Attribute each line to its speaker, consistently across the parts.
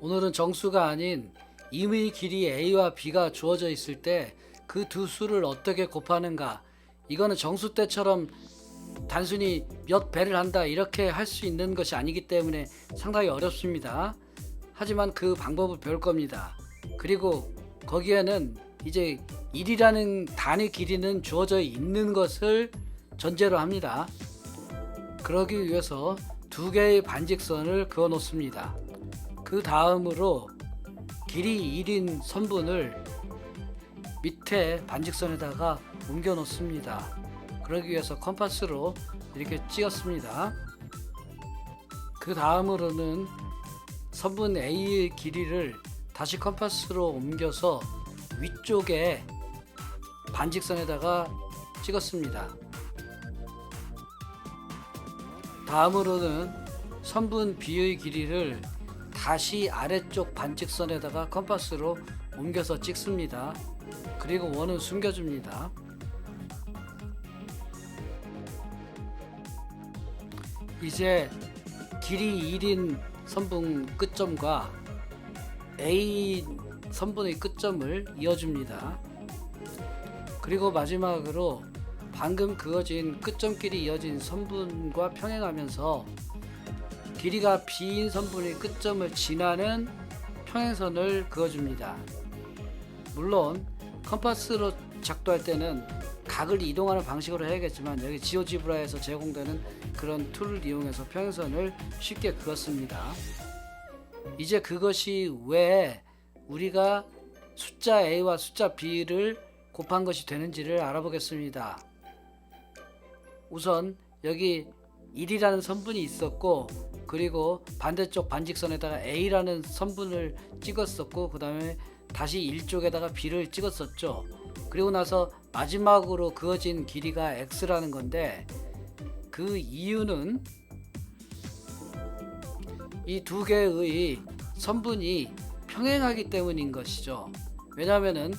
Speaker 1: 오늘은 정수가 아닌 임의 길이 a와 b가 주어져 있을 때 그 두 수를 어떻게 곱하는가, 이거는 정수 때처럼 단순히 몇 배를 한다 이렇게 할 수 있는 것이 아니기 때문에 상당히 어렵습니다. 하지만 그 방법을 배울 겁니다. 그리고 거기에는 이제 1이라는 단위 길이는 주어져 있는 것을 전제로 합니다. 그러기 위해서 두 개의 반직선을 그어 놓습니다. 그 다음으로 길이 1인 선분을 밑에 반직선에다가 옮겨 놓습니다. 그러기 위해서 컴파스로 이렇게 찍었습니다. 그 다음으로는 선분 A의 길이를 다시 컴파스로 옮겨서 위쪽에 반직선에다가 찍었습니다. 다음으로는 선분 B의 길이를 다시 아래쪽 반직선에다가 컴파스로 옮겨서 찍습니다. 그리고 원은 숨겨줍니다. 이제 길이 1인 선분 끝점과 A 선분의 끝점을 이어줍니다. 그리고 마지막으로 방금 그어진 끝점끼리 이어진 선분과 평행하면서 길이가 B인 선분의 끝점을 지나는 평행선을 그어줍니다. 물론 컴파스로 작도할 때는 각을 이동하는 방식으로 해야겠지만 여기 지오지브라에서 제공되는 그런 툴을 이용해서 평행선을 쉽게 그었습니다. 이제 그것이 왜 우리가 숫자 A와 숫자 B를 곱한 것이 되는지를 알아보겠습니다. 우선 여기 1이라는 선분이 있었고, 그리고 반대쪽 반직선에다가 A라는 선분을 찍었었고, 그 다음에 다시 1쪽에다가 B를 찍었었죠. 그리고 나서 마지막으로 그어진 길이가 X라는 건데, 그 이유는 이 두 개의 선분이 평행하기 때문인 것이죠. 왜냐하면은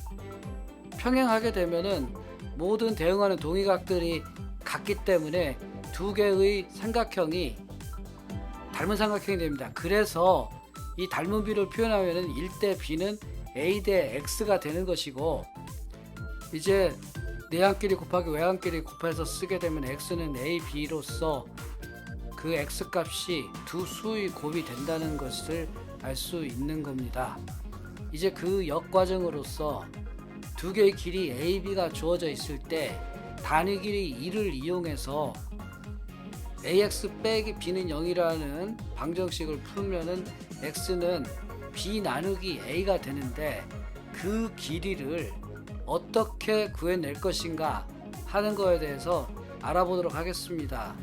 Speaker 1: 평행하게 되면은 모든 대응하는 동의각들이 같기 때문에 두 개의 삼각형이 닮은 삼각형이 됩니다. 그래서 이 닮은 비를 표현하면은 1대 B는 A 대 X가 되는 것이고, 이제 내항끼리 곱하기 외항끼리 곱해서 쓰게 되면 X는 A, B로서 그 X 값이 두 수의 곱이 된다는 것을 알 수 있는 겁니다. 이제 그 역과정으로서 두 개의 길이 A, B가 주어져 있을 때 단위 길이 2를 이용해서 AX 빼기 B는 0이라는 방정식을 풀면은 X는 B 나누기 A가 되는데, 그 길이를 어떻게 구해낼 것인가 하는 거에 대해서 알아보도록 하겠습니다.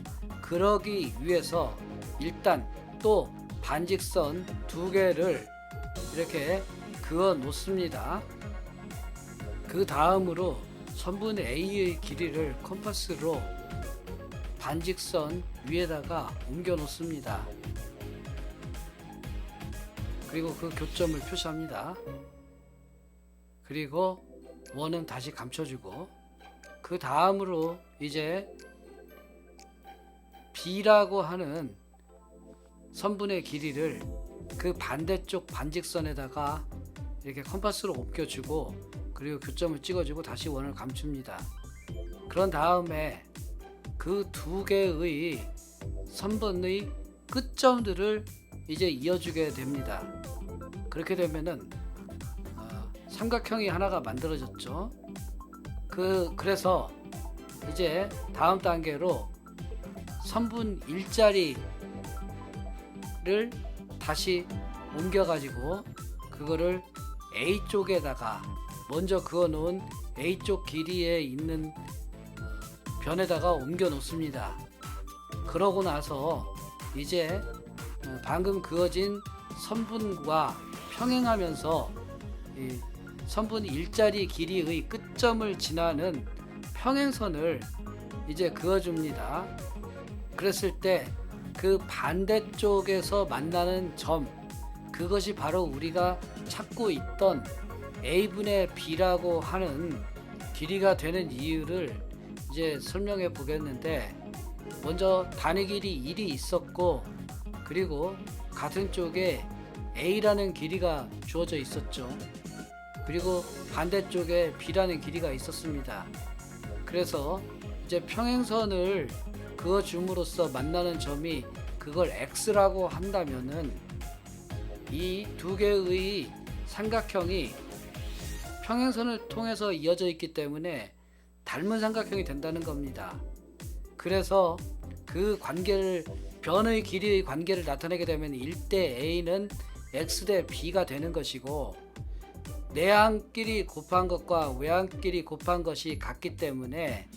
Speaker 1: 그러기 위해서 일단 또 반직선 두 개를 이렇게 그어 놓습니다. 그 다음으로 선분 A의 길이를 컴파스로 반직선 위에다가 옮겨 놓습니다. 그리고 그 교점을 표시합니다. 그리고 원은 다시 감춰주고, 그 다음으로 이제 B라고 하는 선분의 길이를 그 반대쪽 반직선에다가 이렇게 컴파스로 옮겨주고, 그리고 교점을 찍어주고 다시 원을 감춥니다. 그런 다음에 그 두 개의 선분의 끝점들을 이제 이어주게 됩니다. 그렇게 되면은 삼각형이 하나가 만들어졌죠. 그래서 이제 다음 단계로 선분 일자리를 다시 옮겨 가지고 그거를 A쪽에다가 먼저 그어 놓은 A쪽 길이에 있는 변에다가 옮겨 놓습니다. 그러고 나서 이제 방금 그어진 선분과 평행하면서 이 선분 일자리 길이의 끝점을 지나는 평행선을 이제 그어줍니다. 그랬을 때 그 반대쪽에서 만나는 점, 그것이 바로 우리가 찾고 있던 A분의 B라고 하는 길이가 되는 이유를 이제 설명해 보겠는데, 먼저 단위 길이 1이 있었고, 그리고 같은 쪽에 A라는 길이가 주어져 있었죠. 그리고 반대쪽에 B라는 길이가 있었습니다. 그래서 이제 평행선을 그어줌으로써 만나는 점이 그걸 X라고 한다면은 이 두 개의 삼각형이 평행선을 통해서 이어져 있기 때문에 닮은 삼각형이 된다는 겁니다. 그래서 그 관계를, 변의 길이의 관계를 나타내게 되면 1대 A는 X 대 B가 되는 것이고, 내항끼리 곱한 것과 외항끼리 곱한 것이 같기 때문에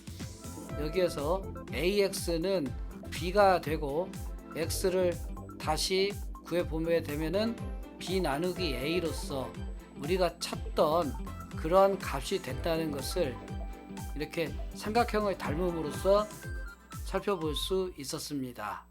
Speaker 1: 여기에서 AX는 B가 되고 X를 다시 구해보게 되면은 B 나누기 A로서 우리가 찾던 그런 값이 된다는 것을 이렇게 삼각형을 닮음으로써 살펴볼 수 있었습니다.